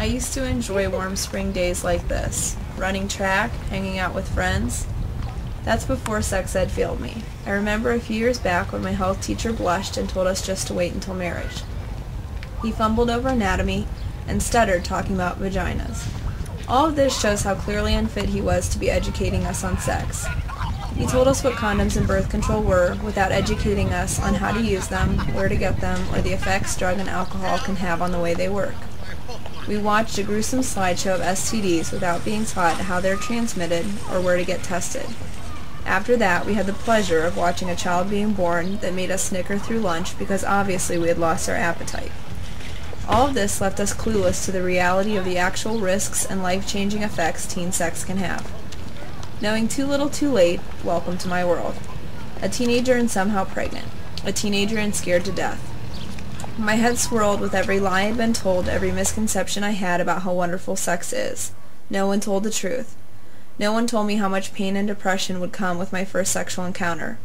I used to enjoy warm spring days like this, running track, hanging out with friends. That's before sex ed failed me. I remember a few years back when my health teacher blushed and told us just to wait until marriage. He fumbled over anatomy and stuttered talking about vaginas. All of this shows how clearly unfit he was to be educating us on sex. He told us what condoms and birth control were without educating us on how to use them, where to get them, or the effects drug and alcohol can have on the way they work. We watched a gruesome slideshow of STDs without being taught how they're transmitted or where to get tested. After that, we had the pleasure of watching a child being born that made us snicker through lunch because obviously we had lost our appetite. All of this left us clueless to the reality of the actual risks and life-changing effects teen sex can have. Knowing too little too late, welcome to my world. A teenager and somehow pregnant. A teenager and scared to death. My head swirled with every lie I'd been told, every misconception I had about how wonderful sex is. No one told the truth. No one told me how much pain and depression would come with my first sexual encounter.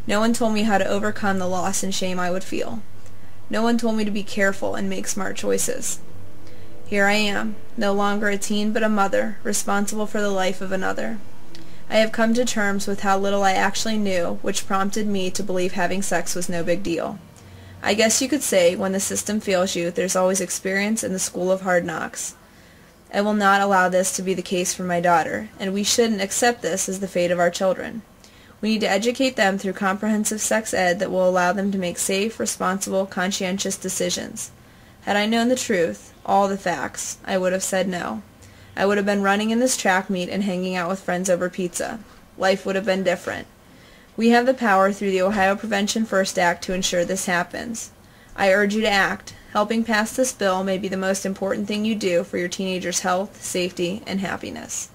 No one told me how to overcome the loss and shame I would feel. No one told me to be careful and make smart choices. Here I am, no longer a teen but a mother, responsible for the life of another. I have come to terms with how little I actually knew, which prompted me to believe having sex was no big deal. I guess you could say, when the system fails you, there's always experience in the school of hard knocks. I will not allow this to be the case for my daughter, and we shouldn't accept this as the fate of our children. We need to educate them through comprehensive sex ed that will allow them to make safe, responsible, conscientious decisions. Had I known the truth, all the facts, I would have said no. I would have been running in this track meet and hanging out with friends over pizza. Life would have been different. We have the power through the Ohio Prevention First Act to ensure this happens. I urge you to act. Helping pass this bill may be the most important thing you do for your teenager's health, safety, and happiness.